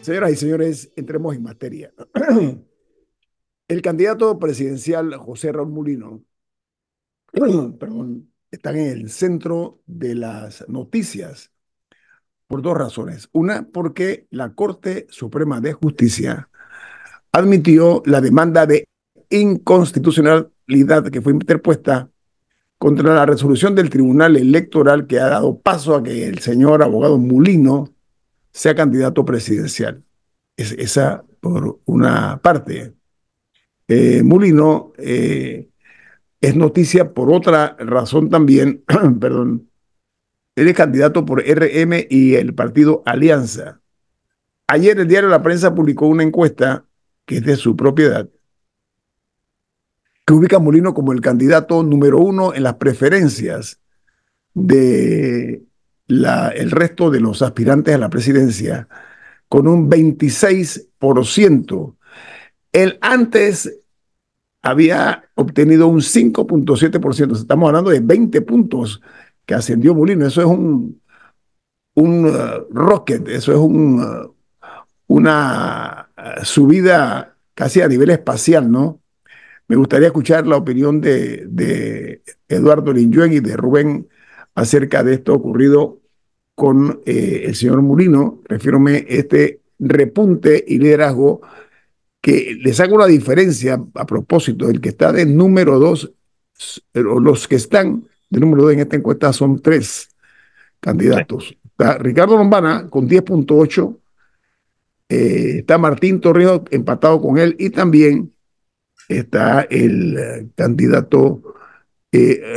Señoras y señores, entremos en materia. El candidato presidencial José Raúl Mulino, perdón, está en el centro de las noticias por dos razones. Una, porque la Corte Suprema de Justicia admitió la demanda de inconstitucionalidad que fue interpuesta contra la resolución del Tribunal Electoral que ha dado paso a que el señor abogado Mulino sea candidato presidencial. Esa por una parte. Mulino es noticia por otra razón también, perdón, él es candidato por RM y el partido Alianza. Ayer el diario La Prensa publicó una encuesta que es de su propiedad, que ubica a Mulino como el candidato número uno en las preferencias de el resto de los aspirantes a la presidencia, con un 26%. Él antes había obtenido un 5,7%. Estamos hablando de 20 puntos que ascendió Molino. Eso es un rocket, eso es una subida casi a nivel espacial, ¿no? Me gustaría escuchar la opinión de Eduardo Linjuen y de Rubén acerca de esto ocurrido con el señor Mulino. Refiero a este repunte y liderazgo que les hago una diferencia a propósito. El que está de número dos, o los que están de número dos en esta encuesta son tres Sí. candidatos. Está Ricardo Lombana con 10,8, está Martín Torrijos empatado con él y también está el candidato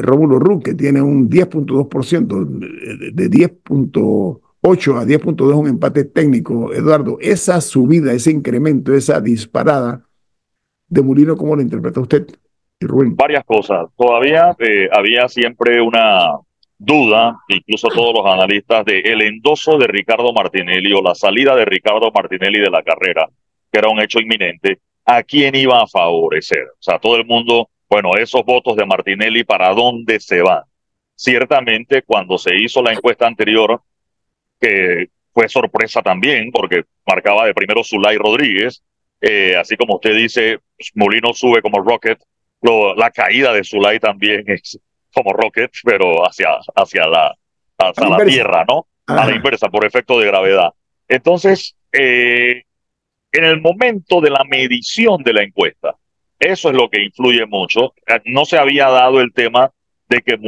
Rómulo Rux, que tiene un 10,2%, de 10,8 a 10,2, un empate técnico. Eduardo, esa subida, ese incremento, esa disparada de Mulino, ¿cómo lo interpreta usted, y Rubén? Varias cosas. Todavía había siempre una duda, incluso todos los analistas, de el endoso de Ricardo Martinelli o la salida de Ricardo Martinelli de la carrera, que era un hecho inminente, ¿a quién iba a favorecer? O sea, todo el mundo, bueno, esos votos de Martinelli, ¿para dónde se van? Ciertamente, cuando se hizo la encuesta anterior, que fue sorpresa también, porque marcaba de primero Zulay Rodríguez, así como usted dice, Molino sube como Rocket, la caída de Zulay también es como Rocket, pero A la hacia la inversa. tierra, ¿no? A la Ajá. inversa, por efecto de gravedad. Entonces, en el momento de la medición de la encuesta, eso es lo que influye mucho. No se había dado el tema de que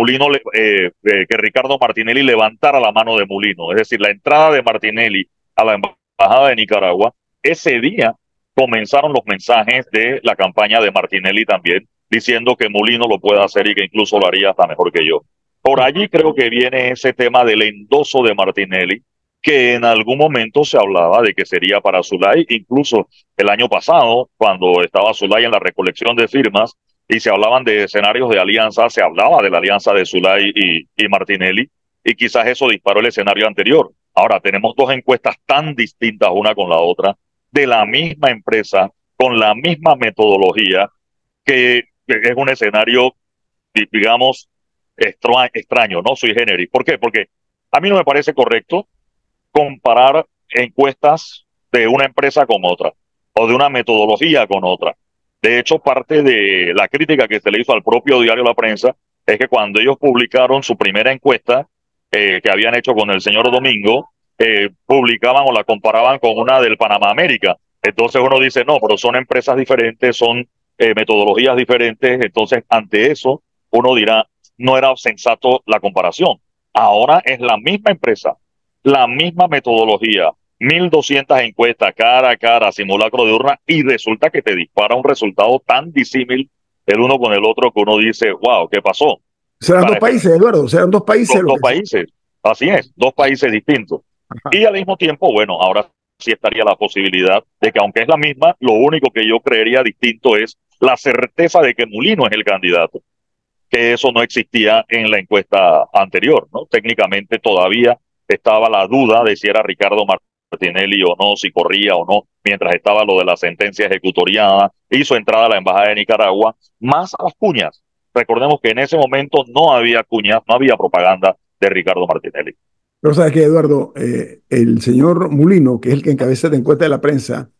que Ricardo Martinelli levantara la mano de Mulino, es decir, la entrada de Martinelli a la embajada de Nicaragua. Ese día comenzaron los mensajes de la campaña de Martinelli también, diciendo que Mulino lo puede hacer y que incluso lo haría hasta mejor que yo. Por allí creo que viene ese tema del endoso de Martinelli, que en algún momento se hablaba de que sería para Zulay, incluso el año pasado, cuando estaba Zulay en la recolección de firmas y se hablaban de escenarios de alianza, se hablaba de la alianza de Zulay y Martinelli, y quizás eso disparó el escenario anterior. Ahora tenemos dos encuestas tan distintas una con la otra, de la misma empresa, con la misma metodología, que es un escenario, digamos, extraño, ¿no? Sui generis. ¿Por qué? Porque a mí no me parece correcto comparar encuestas de una empresa con otra o de una metodología con otra. De hecho, parte de la crítica que se le hizo al propio diario La Prensa es que cuando ellos publicaron su primera encuesta que habían hecho con el señor Domingo, publicaban o la comparaban con una del Panamá América. Entonces uno dice, no, pero son empresas diferentes, son metodologías diferentes. Entonces, ante eso, uno dirá, no era sensato la comparación. Ahora es la misma empresa, la misma metodología, 1.200 encuestas cara a cara, simulacro de urna, y resulta que te dispara un resultado tan disímil el uno con el otro que uno dice, wow, ¿qué pasó? Serán dos Para países, Eduardo, serán dos países lo dos que se... países, así es, dos países distintos. Ajá. Y al mismo tiempo, bueno, ahora sí estaría la posibilidad de que aunque es la misma, lo único que yo creería distinto es la certeza de que Mulino es el candidato, que eso no existía en la encuesta anterior, ¿no? Técnicamente todavía estaba la duda de si era Ricardo Martinelli o no, si corría o no, mientras estaba lo de la sentencia ejecutoriada, hizo entrada a la Embajada de Nicaragua, más a las cuñas. Recordemos que en ese momento no había cuñas, no había propaganda de Ricardo Martinelli. Pero sabes que, Eduardo, el señor Mulino, que es el que encabeza la encuesta de la prensa,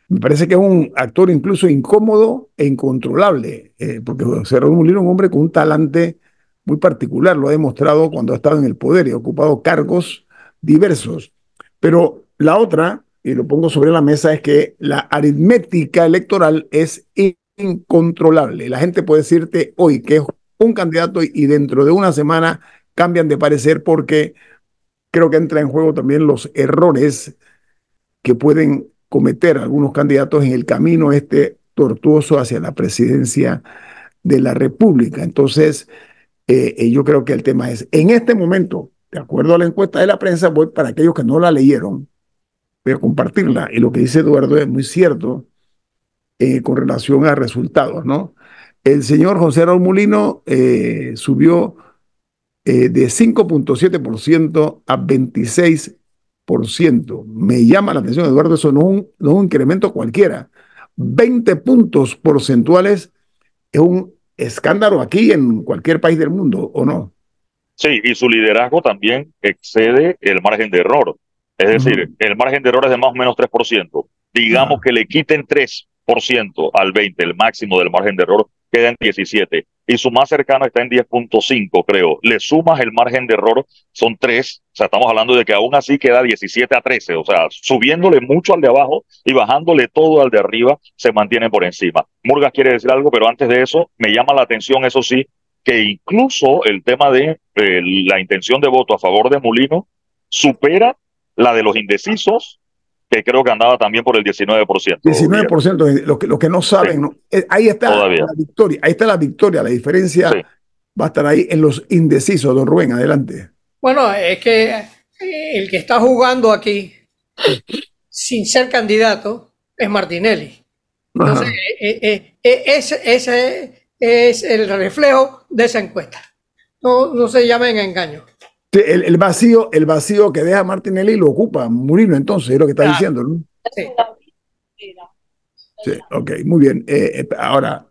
me parece que es un actor incluso incómodo e incontrolable, porque José Raúl Mulino es un hombre con un talante muy particular, lo ha demostrado cuando ha estado en el poder y ha ocupado cargos diversos. Pero la otra, y lo pongo sobre la mesa, es que la aritmética electoral es incontrolable. La gente puede decirte hoy que es un candidato y dentro de una semana cambian de parecer porque creo que entra en juego también los errores que pueden cometer algunos candidatos en el camino este tortuoso hacia la presidencia de la República. Entonces, yo creo que el tema es, en este momento, de acuerdo a la encuesta de la prensa, voy para aquellos que no la leyeron, voy a compartirla. Y lo que dice Eduardo es muy cierto con relación a resultados, ¿no? El señor José Raúl Mulino subió de 5,7% a 26%. Me llama la atención, Eduardo, eso no es un incremento cualquiera. 20 puntos porcentuales es un escándalo aquí en cualquier país del mundo, ¿o no? Sí, y su liderazgo también excede el margen de error. Es Ujú. decir, el margen de error es de más o menos 3%. Digamos Ah, que le quiten 3% al 20, el máximo del margen de error queda en 17. Y su más cercano está en 10,5, creo. Le sumas el margen de error, son 3. O sea, estamos hablando de que aún así queda 17-13. O sea, subiéndole mucho al de abajo y bajándole todo al de arriba, se mantiene por encima. Murgas quiere decir algo, pero antes de eso, me llama la atención, eso sí, que incluso el tema de la intención de voto a favor de Mulino supera la de los indecisos, que creo que andaba también por el 19%, Guillermo. 19% de los que no Sí, saben, ¿no? Ahí está todavía. la victoria, ahí está la victoria, la Sí. diferencia va a estar ahí en los indecisos, don Rubén, adelante. Bueno, es que el que está jugando aquí sin ser candidato es Martinelli. Entonces, Ajá. ese es el reflejo de esa encuesta. No, no se llamen engaño. Sí, el vacío que deja Martinelli lo ocupa Murino, entonces, es lo que está Claro, diciendo, ¿no? sí. Sí, ok, muy bien. Ahora,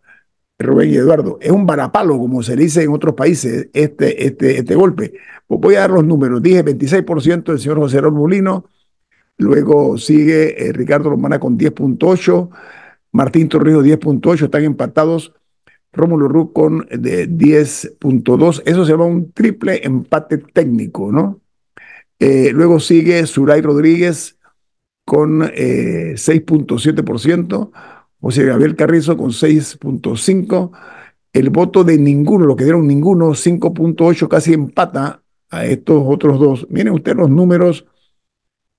Rubén y Eduardo, es un varapalo, como se dice en otros países, este golpe. Pues voy a dar los números. Dije 26% del señor José Raúl Mulino, luego sigue Ricardo Romana con 10,8, Martín Torrijos 10,8, están empatados. Rómulo Ruz con de 10,2. Eso se llama un triple empate técnico, ¿no? Luego sigue Suray Rodríguez con 6,7%, José Gabriel Carrizo con 6,5%, el voto de ninguno, lo que dieron ninguno, 5,8, casi empata a estos otros dos. Miren ustedes los números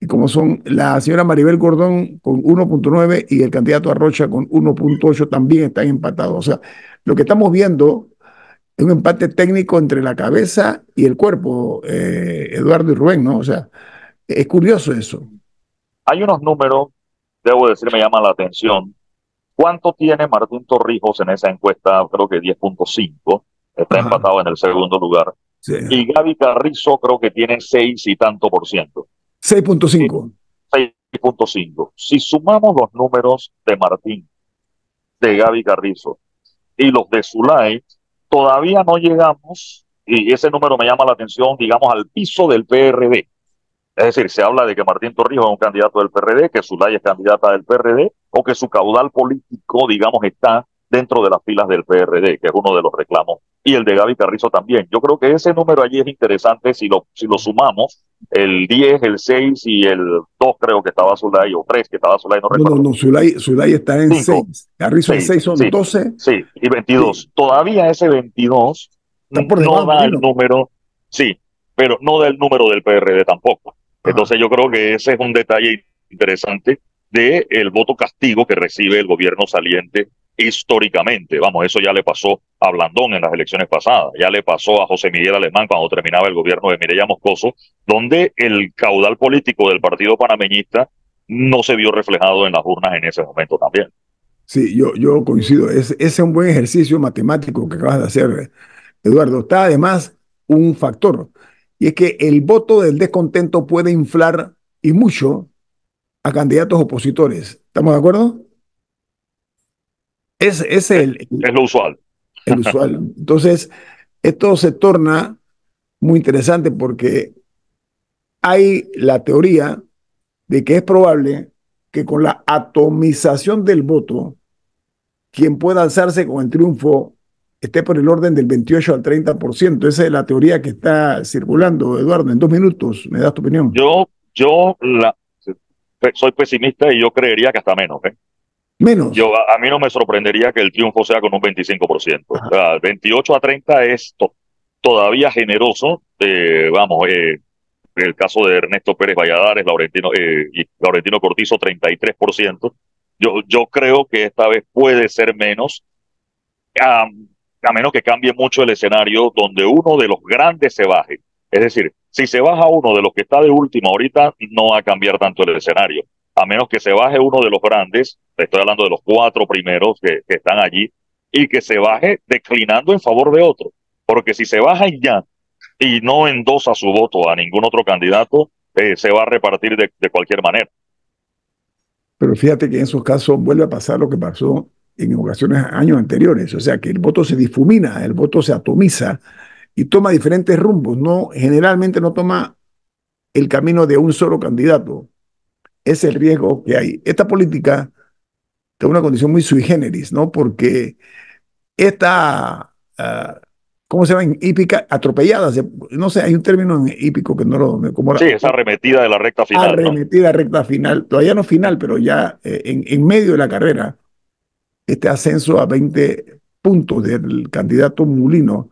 y como son la señora Maribel Gordón con 1,9 y el candidato Arrocha con 1,8 también están empatados. O sea, lo que estamos viendo es un empate técnico entre la cabeza y el cuerpo, Eduardo y Rubén, ¿no? O sea, es curioso eso. Hay unos números, debo decir, me llaman la atención. ¿Cuánto tiene Martín Torrijos en esa encuesta? Creo que 10,5. Está Ajá, empatado en el segundo lugar. sí. Y Gaby Carrizo creo que tiene 6 y tanto por ciento. seis punto Eh, cinco 6,5. Si sumamos los números de Martín, de Gaby Carrizo y los de Zulay, todavía no llegamos, y ese número me llama la atención, digamos, al piso del PRD. Es decir, se habla de que Martín Torrijos es un candidato del PRD, que Zulay es candidata del PRD, o que su caudal político, digamos, está dentro de las filas del PRD, que es uno de los reclamos, y el de Gaby Carrizo también. Yo creo que ese número allí es interesante si lo sumamos, el 10, el 6 y el 2 creo que estaba Zulay, o 3 que estaba Zulay, no No, no, recuerdo. no, Zulay está en 5, 6. Carrizo en 6, 6 son sí, 12. sí, y Sí, 22. Todavía ese 22 está por no debajo de da el Molino. número, sí, pero no da el número del PRD tampoco. Ajá. Entonces yo creo que ese es un detalle interesante del voto castigo que recibe el gobierno saliente históricamente. Vamos, eso ya le pasó a Blandón en las elecciones pasadas, ya le pasó a José Miguel Alemán cuando terminaba el gobierno de Mireya Moscoso, donde el caudal político del partido panameñista no se vio reflejado en las urnas en ese momento también. Sí, yo coincido. Ese es un buen ejercicio matemático que acabas de hacer, Eduardo. Está además un factor, y es que el voto del descontento puede inflar y mucho a candidatos opositores. ¿Estamos de acuerdo? Es Es, es lo usual. el usual. Entonces, esto se torna muy interesante porque hay la teoría de que es probable que con la atomización del voto, quien pueda alzarse con el triunfo esté por el orden del 28 al 30%. Esa es la teoría que está circulando, Eduardo. En 2 minutos, ¿me das tu opinión? Yo soy pesimista y yo creería que hasta menos, ¿eh? Menos. A mí no me sorprendería que el triunfo sea con un 25%. O Ajá. sea, 28 a 30 es todavía generoso. El caso de Ernesto Pérez Valladares, y Laurentino Cortizo, 33%. Yo creo que esta vez puede ser menos, a, a menos que cambie mucho el escenario donde uno de los grandes se baje. Es decir, si se baja uno de los que está de último ahorita, no va a cambiar tanto el escenario. A menos que se baje uno de los grandes, estoy hablando de los cuatro primeros que están allí, y que se baje declinando en favor de otro. Porque si se baja y ya, y no endosa su voto a ningún otro candidato, se va a repartir de cualquier manera. Pero fíjate que en esos casos vuelve a pasar lo que pasó en ocasiones años anteriores. O sea, que el voto se difumina, el voto se atomiza y toma diferentes rumbos. No, generalmente no toma el camino de un solo candidato. Es el riesgo que hay. Esta política está en una condición muy sui generis, ¿no? Porque esta, ¿cómo se llama? Hípica, atropellada. No sé, hay un término hípico que no lo... Como Sí, esa arremetida de la recta final, ¿no? arremetida recta final, todavía no final, pero ya en medio de la carrera, este ascenso a 20 puntos del candidato Mulino,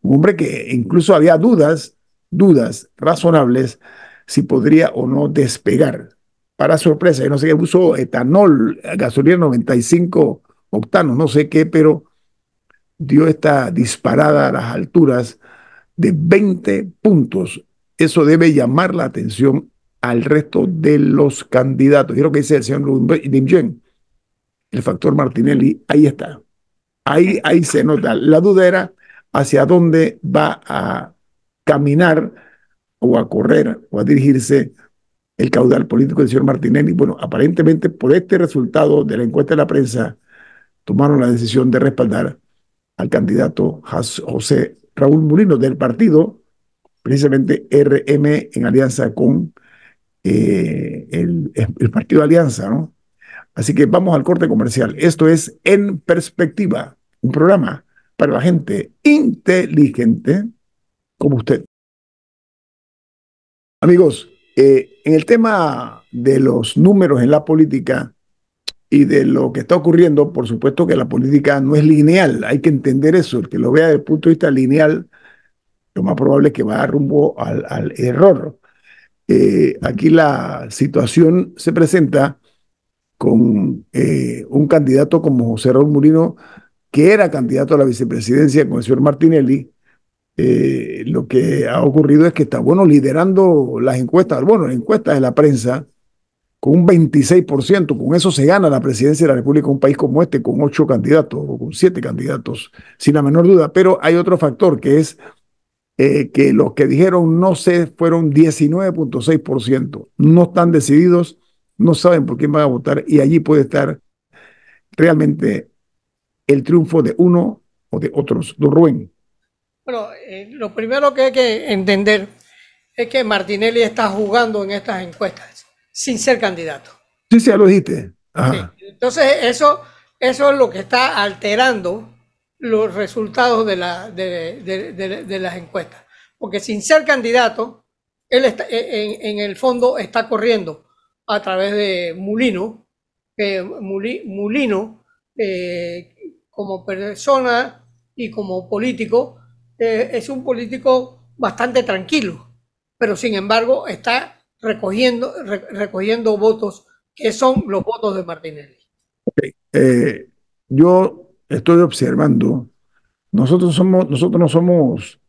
un hombre que incluso había dudas razonables si podría o no despegar. Para sorpresa, yo no sé qué usó etanol, gasolina 95 octanos, no sé qué, pero dio esta disparada a las alturas de 20 puntos. Eso debe llamar la atención al resto de los candidatos. Y lo que dice el señor Lim Jen, el factor Martinelli, ahí está. Ahí se nota. La duda era hacia dónde va a caminar o a correr o a dirigirse el caudal político del señor Martinelli. Bueno, aparentemente por este resultado de la encuesta de la prensa tomaron la decisión de respaldar al candidato José Raúl Mulino del partido, precisamente RM, en alianza con el partido de Alianza, ¿no? Así que vamos al corte comercial. Esto es En Perspectiva, un programa para la gente inteligente como usted. Amigos, en el tema de los números en la política y de lo que está ocurriendo, por supuesto que la política no es lineal, hay que entender eso. El que lo vea desde el punto de vista lineal, lo más probable es que va rumbo al error. Aquí la situación se presenta con un candidato como José Raúl Mulino, que era candidato a la vicepresidencia con el señor Martinelli. Lo que ha ocurrido es que está, bueno, liderando las encuestas, bueno, las encuestas de la prensa, con un 26%. Con eso se gana la presidencia de la República, un país como este, con 8 candidatos o con 7 candidatos, sin la menor duda. Pero hay otro factor que es que los que dijeron no sé fueron 19.6%. No están decididos, no saben por quién van a votar y allí puede estar realmente el triunfo de uno o de otros. Don Rubén. Bueno, lo primero que hay que entender es que Martinelli está jugando en estas encuestas sin ser candidato. Sí, sí, ya lo dijiste. Ajá. Sí. Entonces, eso es lo que está alterando los resultados de las encuestas. Porque sin ser candidato, él está, en el fondo está corriendo a través de Mulino, Mulino como persona y como político, es un político bastante tranquilo, pero sin embargo está recogiendo votos que son los votos de Martinelli. Okay. Yo estoy observando, nosotros no somos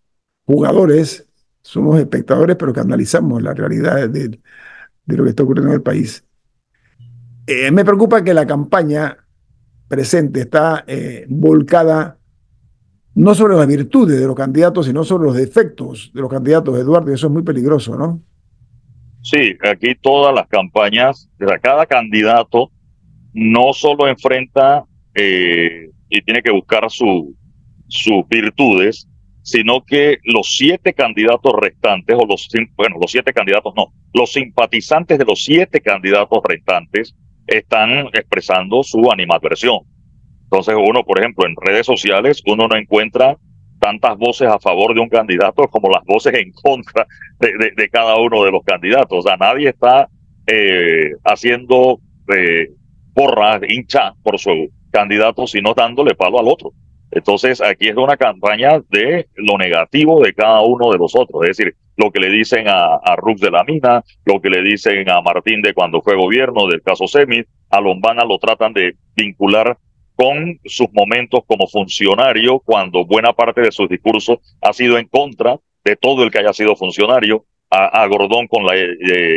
jugadores, somos espectadores, pero que analizamos la realidad de lo que está ocurriendo en el país. Me preocupa que la campaña presente está volcada no sobre las virtudes de los candidatos, sino sobre los defectos de los candidatos, Eduardo, y eso es muy peligroso, ¿no? Sí, aquí todas las campañas, o sea, cada candidato no solo enfrenta y tiene que buscar sus virtudes, sino que los 7 candidatos restantes, o los 7 candidatos no, los simpatizantes de los 7 candidatos restantes están expresando su animadversión. Entonces uno, por ejemplo, en redes sociales, uno no encuentra tantas voces a favor de un candidato como las voces en contra de cada uno de los candidatos. O sea, nadie está haciendo porras, hincha por su candidato, sino dándole palo al otro. Entonces, aquí es una campaña de lo negativo de cada uno de los otros. Es decir, lo que le dicen a Rux de la Mina, lo que le dicen a Martín de cuando fue gobierno, del caso Semit, a Lombana lo tratan de vincular con sus momentos como funcionario, cuando buena parte de sus discursos ha sido en contra de todo el que haya sido funcionario, a Gordón con la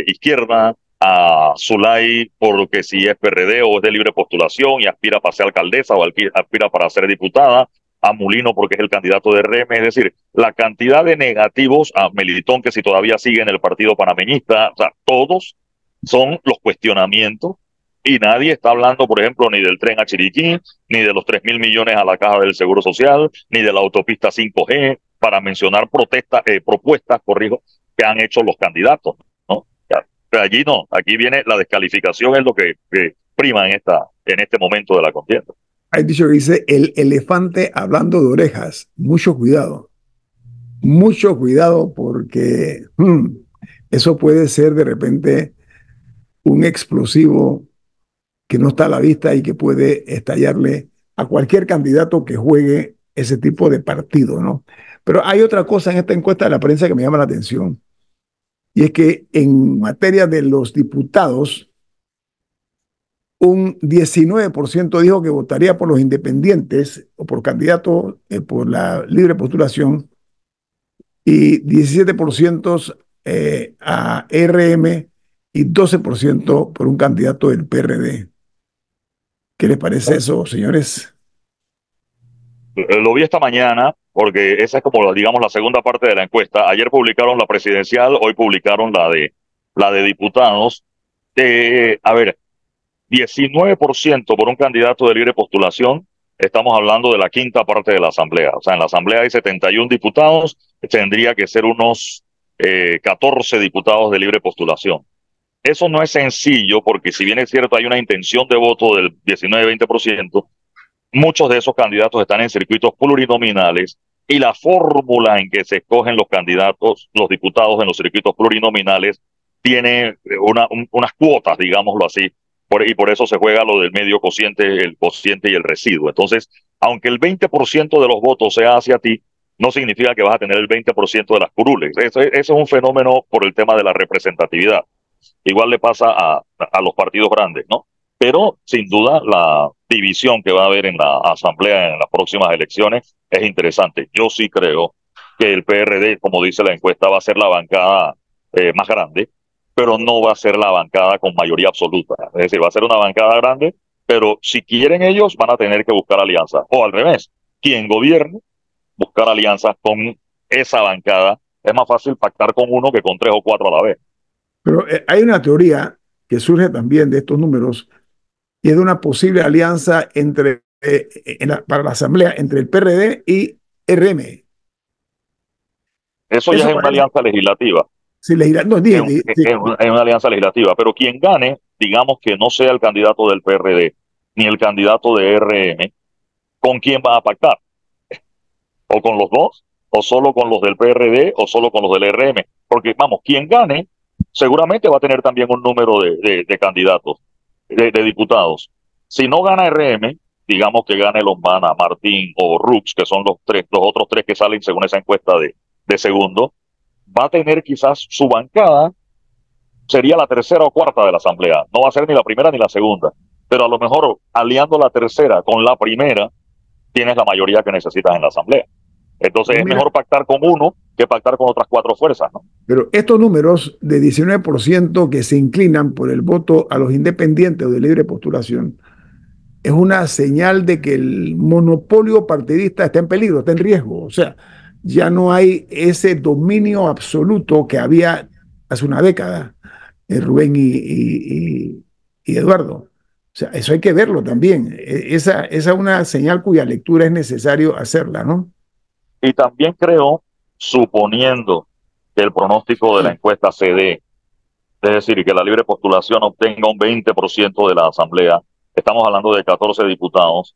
izquierda, a Zulay porque si es PRD o es de libre postulación y aspira para ser alcaldesa o aspira para ser diputada, a Mulino porque es el candidato de RM, es decir, la cantidad de negativos, a Melitón que si todavía sigue en el partido panameñista, o sea, todos son los cuestionamientos y nadie está hablando, por ejemplo, ni del tren a Chiriquí, ni de los 3.000 millones a la caja del Seguro Social, ni de la autopista 5G, para mencionar propuestas, corrijo, que han hecho los candidatos, ¿no? Pero allí no, aquí viene la descalificación, es lo que prima en este momento de la contienda. Hay dicho que dice el elefante hablando de orejas. Mucho cuidado porque eso puede ser de repente un explosivo que no está a la vista y que puede estallarle a cualquier candidato que juegue ese tipo de partido, ¿no? Pero hay otra cosa en esta encuesta de la prensa que me llama la atención, y es que en materia de los diputados, un 19% dijo que votaría por los independientes o por candidatos por la libre postulación y 17% a RM y 12% por un candidato del PRD. ¿Qué les parece eso, señores? Lo vi esta mañana porque esa es como, digamos, la segunda parte de la encuesta. Ayer publicaron la presidencial, hoy publicaron la de diputados. A ver, 19% por un candidato de libre postulación, estamos hablando de la quinta parte de la Asamblea. O sea, en la Asamblea hay 71 diputados, tendría que ser unos 14 diputados de libre postulación. Eso no es sencillo porque si bien es cierto hay una intención de voto del 19-20%, muchos de esos candidatos están en circuitos plurinominales y la fórmula en que se escogen los candidatos, los diputados en los circuitos plurinominales, tiene unas cuotas, digámoslo así, y por eso se juega lo del medio cociente, el cociente y el residuo. Entonces, aunque el 20% de los votos sea hacia ti, no significa que vas a tener el 20% de las curules. Eso es un fenómeno por el tema de la representatividad. Igual le pasa a los partidos grandes, ¿no? Pero, sin duda, la división que va a haber en la Asamblea en las próximas elecciones es interesante. Yo sí creo que el PRD, como dice la encuesta, va a ser la bancada más grande, pero no va a ser la bancada con mayoría absoluta. Es decir, va a ser una bancada grande, pero si quieren ellos van a tener que buscar alianzas. O al revés, quien gobierne, buscar alianzas con esa bancada. Es más fácil pactar con uno que con 3 o 4 a la vez. Pero hay una teoría que surge también de estos números y es de una posible alianza para la Asamblea entre el PRD y RM. Eso ya es una alianza legislativa. Sí, no, es una alianza legislativa, pero quien gane, digamos que no sea el candidato del PRD ni el candidato de RM, ¿con quién va a pactar? ¿O con los dos? ¿O solo con los del PRD? ¿O solo con los del RM? Porque, vamos, quien gane seguramente va a tener también un número de candidatos, de diputados. Si no gana RM, digamos que gane Lombana, Martín o Rux, que son los otros 3 que salen según esa encuesta de segundo, va a tener quizás su bancada, sería la tercera o cuarta de la Asamblea. No va a ser ni la primera ni la segunda. Pero a lo mejor aliando la tercera con la primera, tienes la mayoría que necesitas en la Asamblea. Entonces es mejor pactar con uno que pactar con otras 4 fuerzas, ¿no? Pero estos números de 19% que se inclinan por el voto a los independientes o de libre postulación es una señal de que el monopolio partidista está en peligro, está en riesgo. O sea, ya no hay ese dominio absoluto que había hace una década, Rubén y Eduardo. O sea, eso hay que verlo también. Esa es una señal cuya lectura es necesario hacerla, ¿no? Y también creo, suponiendo que el pronóstico de la encuesta se dé, es decir, que la libre postulación obtenga un 20% de la asamblea, estamos hablando de 14 diputados,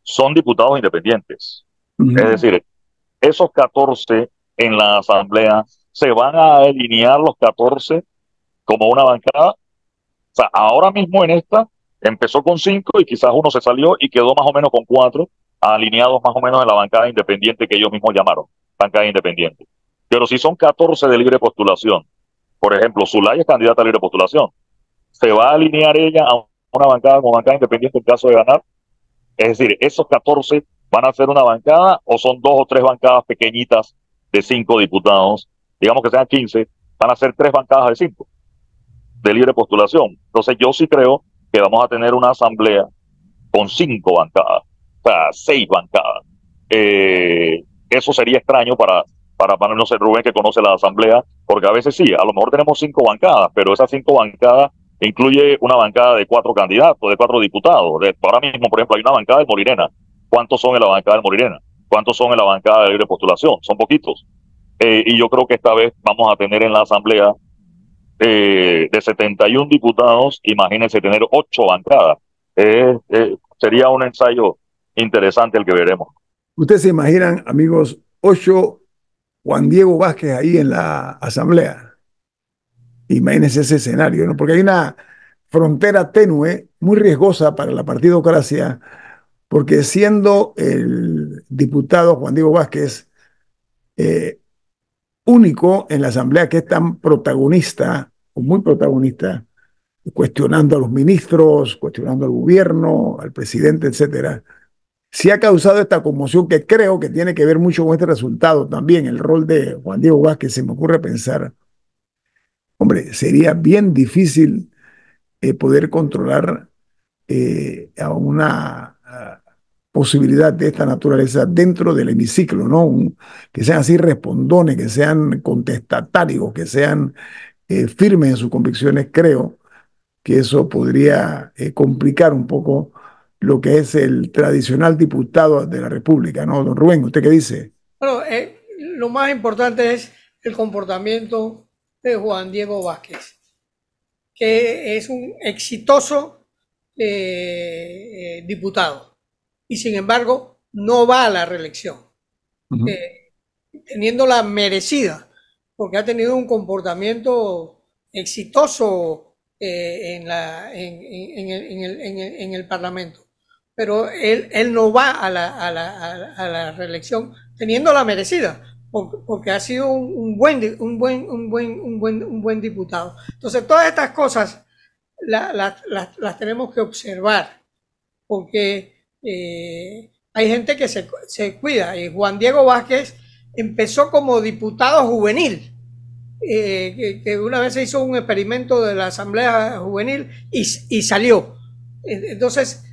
son diputados independientes. Es decir, esos 14 en la asamblea se van a alinear los 14 como una bancada. O sea, ahora mismo en esta empezó con 5 y quizás uno se salió y quedó más o menos con 4 alineados más o menos en la bancada independiente que ellos mismos llamaron, bancada independiente. Pero si son 14 de libre postulación, por ejemplo, Zulay es candidata a libre postulación, ¿se va a alinear ella a una bancada como bancada independiente en caso de ganar? Es decir, esos 14 van a ser una bancada o son 2 o 3 bancadas pequeñitas de 5 diputados, digamos que sean 15, van a ser 3 bancadas de 5 de libre postulación. Entonces yo sí creo que vamos a tener una asamblea con 5 bancadas, o sea, 6 bancadas. Eso sería extraño para no sé, Rubén, que conoce la asamblea, porque a veces sí, a lo mejor tenemos 5 bancadas, pero esas 5 bancadas incluye una bancada de 4 candidatos, de 4 diputados. Ahora mismo, por ejemplo, hay una bancada del Morirena. ¿Cuántos son en la bancada del Morirena? ¿Cuántos son en la bancada de libre postulación? Son poquitos. Y yo creo que esta vez vamos a tener en la asamblea de 71 diputados, imagínense tener 8 bancadas. Sería un ensayo interesante el que veremos. Ustedes se imaginan, amigos, 8 Juan Diego Vázquez ahí en la asamblea. Imagínense ese escenario, ¿no? Porque hay una frontera tenue, muy riesgosa para la partidocracia, porque siendo el diputado Juan Diego Vázquez eh, único en la asamblea que es tan protagonista, o muy protagonista, cuestionando a los ministros, cuestionando al gobierno, al presidente, etcétera, sí ha causado esta conmoción que creo que tiene que ver mucho con este resultado también. El rol de Juan Diego Vázquez, se me ocurre pensar, hombre, sería bien difícil poder controlar a una posibilidad de esta naturaleza dentro del hemiciclo, ¿no? Que sean así respondones, que sean contestatarios, que sean firmes en sus convicciones, creo que eso podría complicar un poco lo que es el tradicional diputado de la República, ¿no? Don Rubén, ¿usted qué dice? Bueno, lo más importante es el comportamiento de Juan Diego Vázquez, que es un exitoso diputado y sin embargo no va a la reelección, teniéndola merecida, porque ha tenido un comportamiento exitoso en el Parlamento. Pero él no va a la reelección teniéndola merecida, porque ha sido un buen diputado. Entonces, todas estas cosas las tenemos que observar, porque hay gente que se cuida. Y Juan Diego Vázquez empezó como diputado juvenil, que una vez se hizo un experimento de la Asamblea Juvenil y salió. Entonces,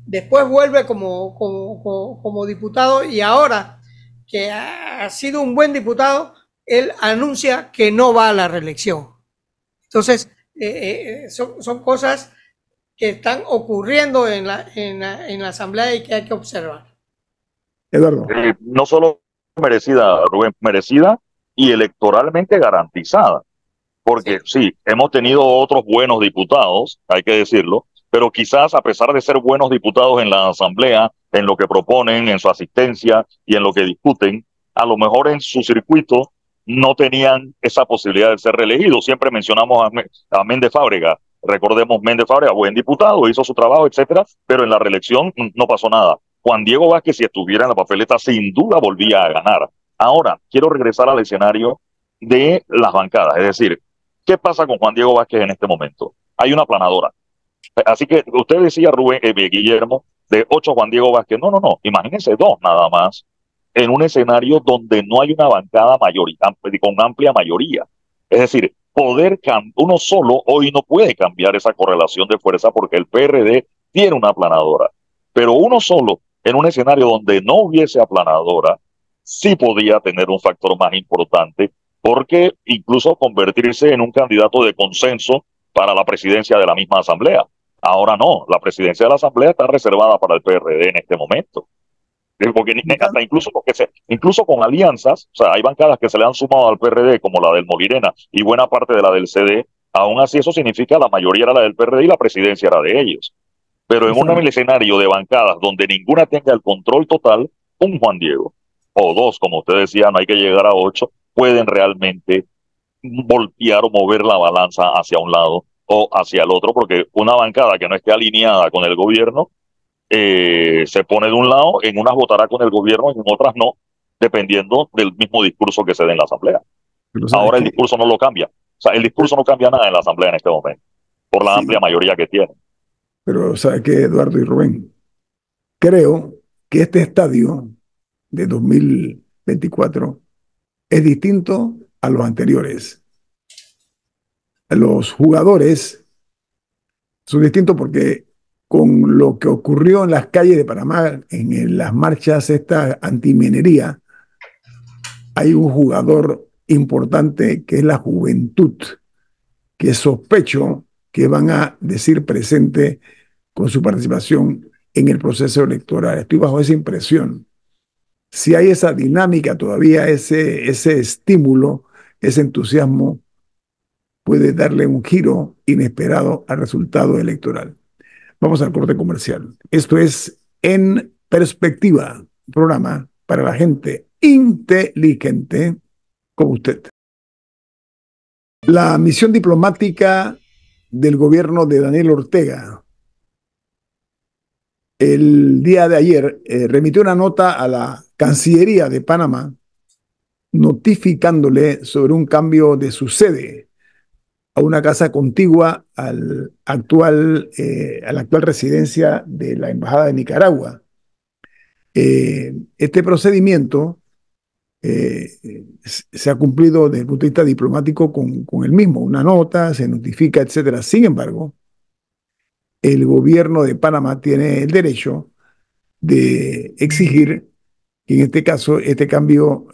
después vuelve como diputado y ahora que ha sido un buen diputado, él anuncia que no va a la reelección. Entonces, son cosas que están ocurriendo en la Asamblea y que hay que observar. Eduardo. No solo merecida, Rubén, merecida y electoralmente garantizada. Porque sí, hemos tenido otros buenos diputados, hay que decirlo, pero quizás a pesar de ser buenos diputados en la asamblea, en lo que proponen, en su asistencia y en lo que discuten, a lo mejor en su circuito no tenían esa posibilidad de ser reelegidos. Siempre mencionamos a Méndez Fábrega. Recordemos, Méndez Fábrega, buen diputado, hizo su trabajo, etcétera, pero en la reelección no pasó nada. Juan Diego Vázquez, si estuviera en la papeleta, sin duda volvía a ganar. Ahora, quiero regresar al escenario de las bancadas, es decir, ¿qué pasa con Juan Diego Vázquez en este momento? Hay una aplanadora. Así que usted decía, Rubén, Guillermo, de 8 Juan Diego Vázquez. No, imagínense 2 nada más en un escenario donde no hay una bancada con amplia mayoría. Es decir, uno solo hoy no puede cambiar esa correlación de fuerza porque el PRD tiene una aplanadora. Pero uno solo en un escenario donde no hubiese aplanadora sí podía tener un factor más importante, porque incluso convertirse en un candidato de consenso para la presidencia de la misma asamblea. Ahora no, la presidencia de la asamblea está reservada para el PRD en este momento. Porque hasta incluso con alianzas, o sea, hay bancadas que se le han sumado al PRD, como la del Molirena y buena parte de la del CD, aún así eso significa la mayoría era la del PRD y la presidencia era de ellos. Pero en un escenario de bancadas donde ninguna tenga el control total, un Juan Diego o dos, como usted decía, no hay que llegar a 8, pueden realmente voltear o mover la balanza hacia un lado o hacia el otro, porque una bancada que no esté alineada con el gobierno se pone de un lado, en unas votará con el gobierno, en otras no, dependiendo del mismo discurso que se dé en la Asamblea. Ahora el discurso no lo cambia. O sea, el discurso no cambia nada en la Asamblea en este momento, por la amplia mayoría que tiene. Pero ¿sabe qué, Eduardo y Rubén? Creo que este estadio de 2024 es distinto a los anteriores. Los jugadores son distintos porque con lo que ocurrió en las calles de Panamá, en las marchas esta antiminería, hay un jugador importante que es la juventud, que sospecho que van a decir presente con su participación en el proceso electoral. Estoy bajo esa impresión. Si hay esa dinámica todavía, ese estímulo, ese entusiasmo, puede darle un giro inesperado al resultado electoral. Vamos al corte comercial. Esto es En Perspectiva, un programa para la gente inteligente como usted. La misión diplomática del gobierno de Daniel Ortega el día de ayer remitió una nota a la Cancillería de Panamá notificándole sobre un cambio de su sede a una casa contigua a la actual residencia de la Embajada de Nicaragua. Este procedimiento se ha cumplido desde el punto de vista diplomático con el mismo, una nota, se notifica, etcétera. Sin embargo, el gobierno de Panamá tiene el derecho de exigir que en este caso este cambio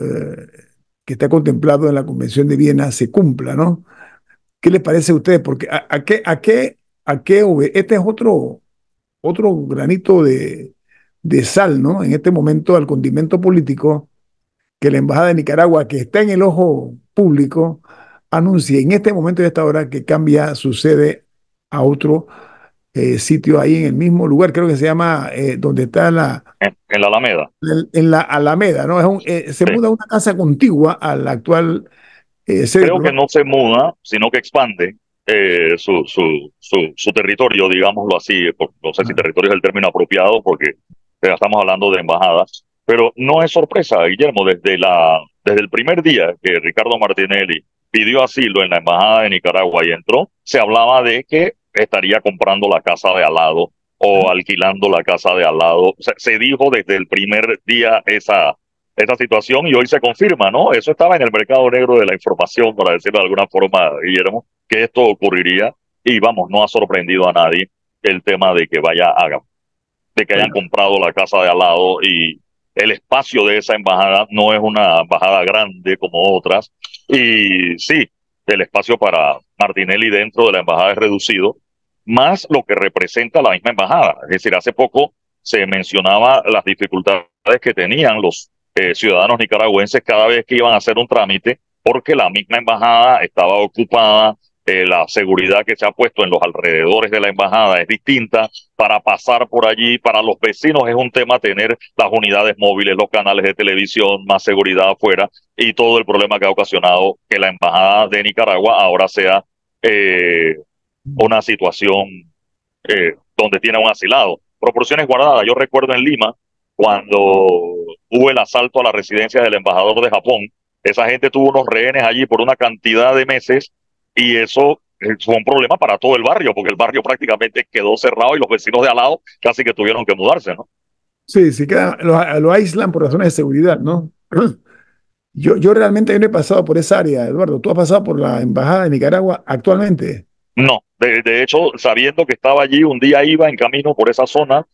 que está contemplado en la Convención de Viena se cumpla, ¿no? ¿Qué les parece a ustedes? Porque este es otro granito de sal, ¿no? En este momento al condimento político que la Embajada de Nicaragua, que está en el ojo público, anuncia en este momento y a esta hora que cambia su sede a otro sitio ahí en el mismo lugar, creo que se llama donde está en la Alameda. En la Alameda, ¿no? Se muda a una casa contigua a la actual sede. Creo que no se muda, sino que expande su territorio, digámoslo así. No sé si territorio es el término apropiado, porque estamos hablando de embajadas. Pero no es sorpresa, Guillermo, desde el primer día que Ricardo Martinelli pidió asilo en la Embajada de Nicaragua y entró, se hablaba de que estaría comprando la casa de al lado o alquilando la casa de al lado. Se dijo desde el primer día esa situación y hoy se confirma, ¿no? Eso estaba en el mercado negro de la información, para decirlo de alguna forma, Guillermo, que esto ocurriría y vamos, no ha sorprendido a nadie el tema de que hayan comprado la casa de al lado y el espacio de esa embajada no es una embajada grande como otras y sí, el espacio para Martinelli dentro de la embajada es reducido, más lo que representa la misma embajada. Es decir, hace poco se mencionaba las dificultades que tenían los ciudadanos nicaragüenses cada vez que iban a hacer un trámite, porque la misma embajada estaba ocupada, la seguridad que se ha puesto en los alrededores de la embajada es distinta. Para pasar por allí, para los vecinos es un tema tener las unidades móviles, los canales de televisión, más seguridad afuera y todo el problema que ha ocasionado que la embajada de Nicaragua ahora sea una situación donde tiene un asilado. Proporciones guardadas. Yo recuerdo en Lima, cuando hubo el asalto a la residencia del embajador de Japón, esa gente tuvo unos rehenes allí por una cantidad de meses y eso fue un problema para todo el barrio, porque el barrio prácticamente quedó cerrado y los vecinos de al lado casi que tuvieron que mudarse, ¿no? Sí, lo aíslan por razones de seguridad, ¿no? Yo realmente no he pasado por esa área, Eduardo. ¿Tú has pasado por la Embajada de Nicaragua actualmente? No, de hecho, sabiendo que estaba allí, un día iba en camino por esa zona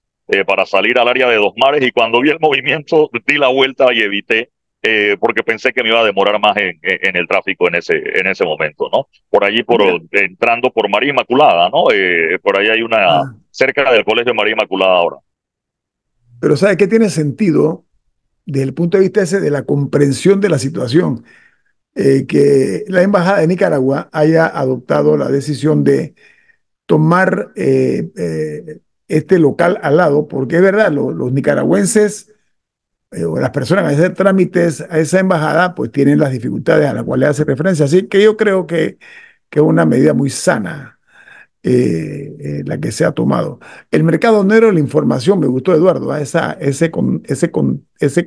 para salir al área de Dos Mares y cuando vi el movimiento di la vuelta y evité porque pensé que me iba a demorar más en el tráfico en ese momento, ¿no? Por allí, entrando por María Inmaculada, ¿no? Por ahí hay cerca del Colegio de María Inmaculada ahora. Pero ¿sabe qué tiene sentido desde el punto de vista ese de la comprensión de la situación? Que la Embajada de Nicaragua haya adoptado la decisión de tomar este local al lado, porque es verdad, los nicaragüenses o las personas que hacen trámites a esa embajada, pues tienen las dificultades a las cuales hace referencia. Así que yo creo que es una medida muy sana la que se ha tomado. El mercado negro de la información, me gustó, Eduardo, ese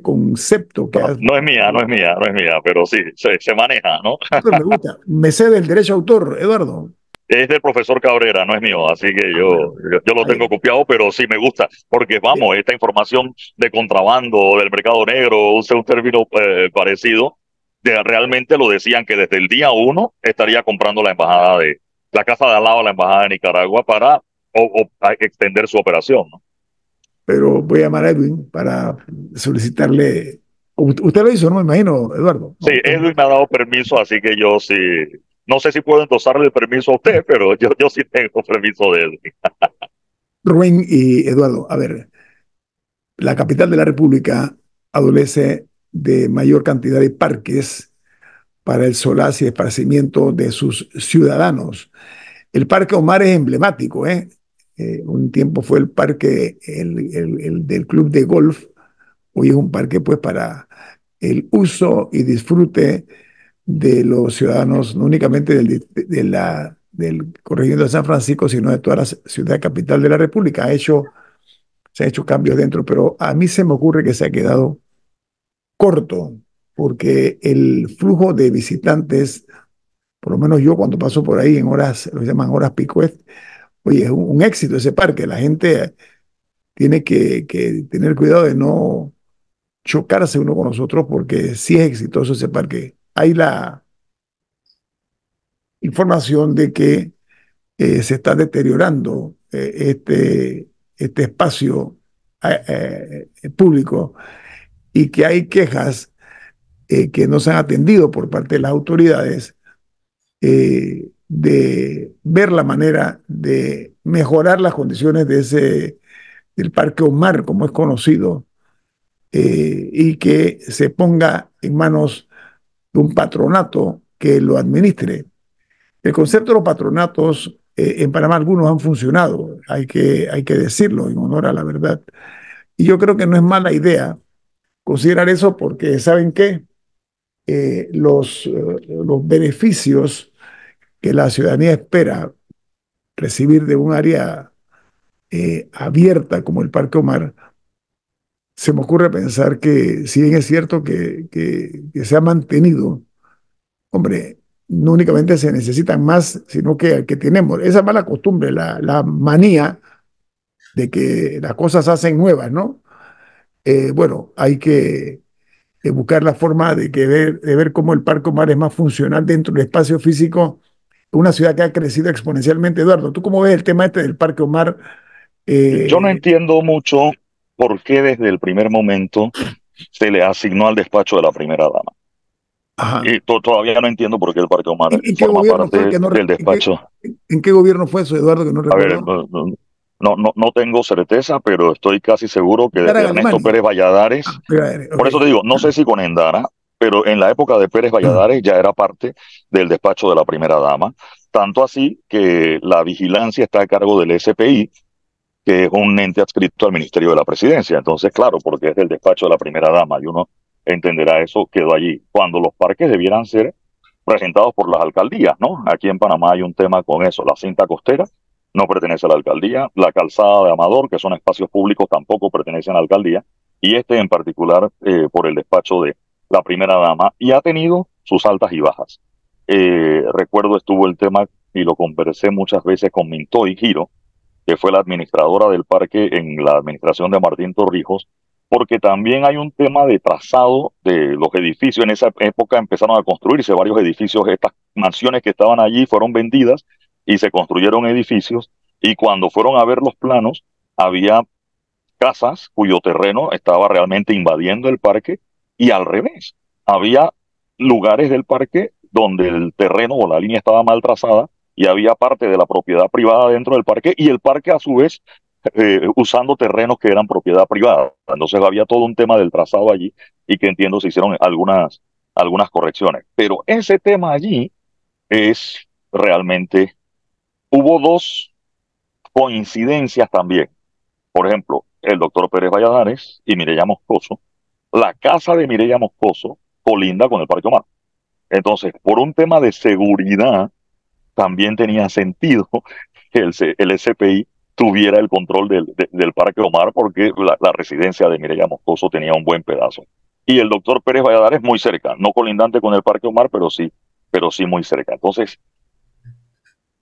concepto que Bueno, has... no es mía, no es mía, no es mía, pero sí, se maneja, ¿no? Pero me gusta. Me sé del derecho a autor, Eduardo. Es del profesor Cabrera, no es mío, así que Ah, bueno, yo lo ahí, tengo copiado, pero sí me gusta, porque vamos, esta información de contrabando, del mercado negro, usa un término parecido, realmente lo decían que desde el día uno estaría comprando la embajada de, la casa de al lado de la embajada de Nicaragua para extender su operación, ¿no? pero voy a llamar a Edwin para solicitarle. Usted lo hizo, ¿no? Me imagino, Eduardo. Sí, No, Edwin me ha dado permiso, así que yo sí, no sé si puedo endosarle el permiso a usted, pero yo sí tengo permiso de Edwin. Rubén y Eduardo, a ver, la capital de la República adolece de mayor cantidad de parques para el solaz y esparcimiento de sus ciudadanos. El Parque Omar es emblemático, ¿eh? Un tiempo fue el parque el del club de golf, hoy es un parque pues para el uso y disfrute de los ciudadanos, no únicamente del corregimiento de San Francisco, sino de toda la ciudad capital de la República. Se han hecho cambios dentro, pero a mí se me ocurre que se ha quedado corto, porque el flujo de visitantes, por lo menos yo cuando paso por ahí en horas, lo llaman horas pico, oye, es un éxito ese parque. La gente tiene que tener cuidado de no chocarse uno con nosotros, porque sí es exitoso ese parque. Hay la información de que se está deteriorando este espacio público y que hay quejas que no se han atendido por parte de las autoridades de ver la manera de mejorar las condiciones del Parque Omar, como es conocido, y que se ponga en manos de un patronato que lo administre. El concepto de los patronatos en Panamá algunos han funcionado, hay que decirlo en honor a la verdad. Y yo creo que no es mala idea considerar eso porque, ¿saben qué? Los beneficios que la ciudadanía espera recibir de un área abierta como el Parque Omar, se me ocurre pensar que si bien es cierto que se ha mantenido, hombre, no únicamente se necesitan más, sino que tenemos esa mala costumbre, la manía de que las cosas se hacen nuevas, ¿no? Bueno, hay que buscar la forma de ver cómo el Parque Omar es más funcional dentro del espacio físico, una ciudad que ha crecido exponencialmente. Eduardo, ¿tú cómo ves el tema este del Parque Omar? Yo no Eh, entiendo mucho por qué desde el primer momento se le asignó al despacho de la primera dama. ajá. Y todavía no entiendo por qué el Parque Omar ¿En qué forma gobierno fue parte que no, del despacho. en qué gobierno fue eso, Eduardo, que no A ver, recuerdo? no tengo certeza, pero estoy casi seguro que Era desde en Ernesto Alemania. Pérez Ah, Valladares, ok. por eso te digo, no sé si con Endara, pero en la época de Pérez Valladares ya era parte del despacho de la primera dama, tanto así que la vigilancia está a cargo del SPI, que es un ente adscrito al Ministerio de la Presidencia. Entonces, claro, porque es del despacho de la primera dama y uno entenderá eso, quedó allí. Cuando los parques debieran ser presentados por las alcaldías, ¿no? Aquí en Panamá hay un tema con eso. La cinta costera no pertenece a la alcaldía, la calzada de Amador, que son espacios públicos, tampoco pertenecen a la alcaldía, y este en particular por el despacho de la primera dama, y ha tenido sus altas y bajas. Recuerdo estuvo el tema, y lo conversé muchas veces con Mintoy Giro, que fue la administradora del parque en la administración de Martín Torrijos, porque también hay un tema de trazado de los edificios. En esa época empezaron a construirse varios edificios, estas mansiones que estaban allí fueron vendidas y se construyeron edificios, y cuando fueron a ver los planos, había casas cuyo terreno estaba realmente invadiendo el parque, y al revés, había lugares del parque donde el terreno o la línea estaba mal trazada y había parte de la propiedad privada dentro del parque, y el parque a su vez usando terrenos que eran propiedad privada. Entonces había todo un tema del trazado allí y que entiendo se hicieron algunas correcciones. Pero ese tema allí es realmente, hubo dos coincidencias también. Por ejemplo, el doctor Pérez Valladares y Mireya Moscoso, la casa de Mireya Moscoso colinda con el Parque Omar. Entonces, por un tema de seguridad, también tenía sentido que el SPI tuviera el control del Parque Omar porque la residencia de Mireya Moscoso tenía un buen pedazo. Y el doctor Pérez Valladares muy cerca, no colindante con el Parque Omar, pero sí muy cerca. Entonces,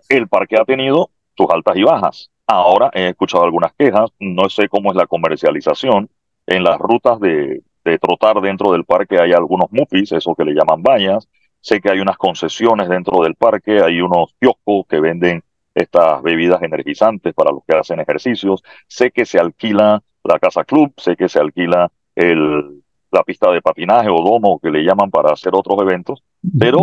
el parque ha tenido sus altas y bajas. Ahora he escuchado algunas quejas, no sé cómo es la comercialización. En las rutas de trotar dentro del parque hay algunos mupis, eso que le llaman bañas. Sé que hay unas concesiones dentro del parque, hay unos kioscos que venden estas bebidas energizantes para los que hacen ejercicios. Sé que se alquila la casa club, sé que se alquila la pista de patinaje o domo que le llaman para hacer otros eventos, pero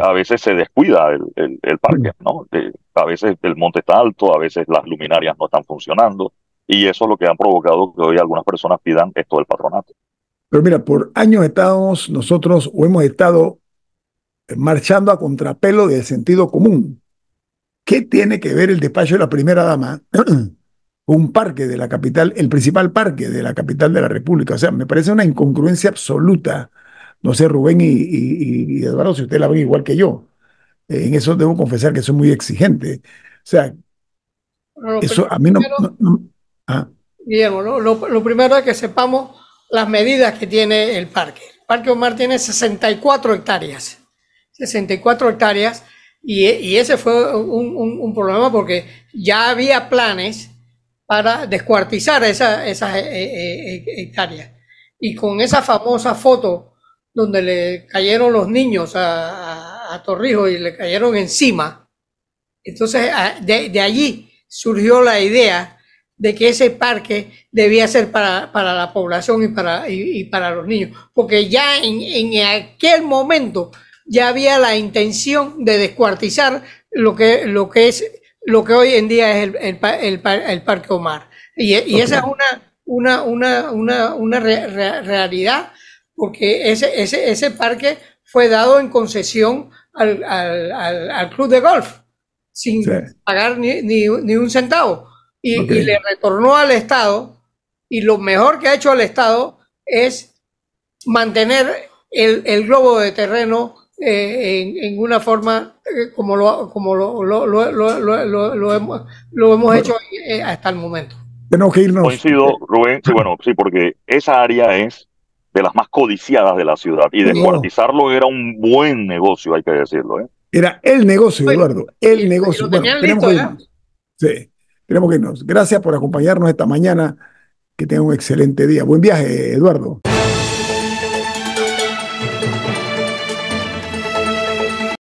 a veces se descuida el parque, ¿no? A veces el monte está alto, a veces las luminarias no están funcionando, y eso es lo que han provocado que hoy algunas personas pidan esto del patronato. Pero mira, por años estamos nosotros o hemos estado marchando a contrapelo del sentido común. ¿Qué tiene que ver el despacho de la primera dama con un parque de la capital, el principal parque de la capital de la República? O sea, me parece una incongruencia absoluta. No sé, Rubén y Eduardo, si ustedes la ven igual que yo. En eso debo confesar que soy muy exigente. O sea, Bueno, eso a mí ah, Guillermo, lo primero es que sepamos las medidas que tiene el parque. El Parque Omar tiene 64 hectáreas. 64 hectáreas y ese fue un problema porque ya había planes para descuartizar esas hectáreas. Y con esa famosa foto donde le cayeron los niños a Torrijos y le cayeron encima, entonces de allí surgió la idea de que ese parque debía ser para la población y para los niños, porque ya en aquel momento ya había la intención de descuartizar lo que hoy en día es el Parque Omar. Y esa es una realidad, porque ese parque fue dado en concesión al club de golf, sin pagar ni un centavo. Y le retornó al Estado, y lo mejor que ha hecho el Estado es mantener el globo de terreno en una forma como lo hemos hecho hasta el momento. Tenemos que irnos. Coincido, Rubén, sí, bueno, sí, porque esa área es de las más codiciadas de la ciudad y descuartizarlo era un buen negocio, hay que decirlo, ¿eh? Era el negocio, Eduardo, el negocio. Bueno, tenemos que irnos. Sí, tenemos que irnos. Gracias por acompañarnos esta mañana. Que tengan un excelente día. Buen viaje, Eduardo.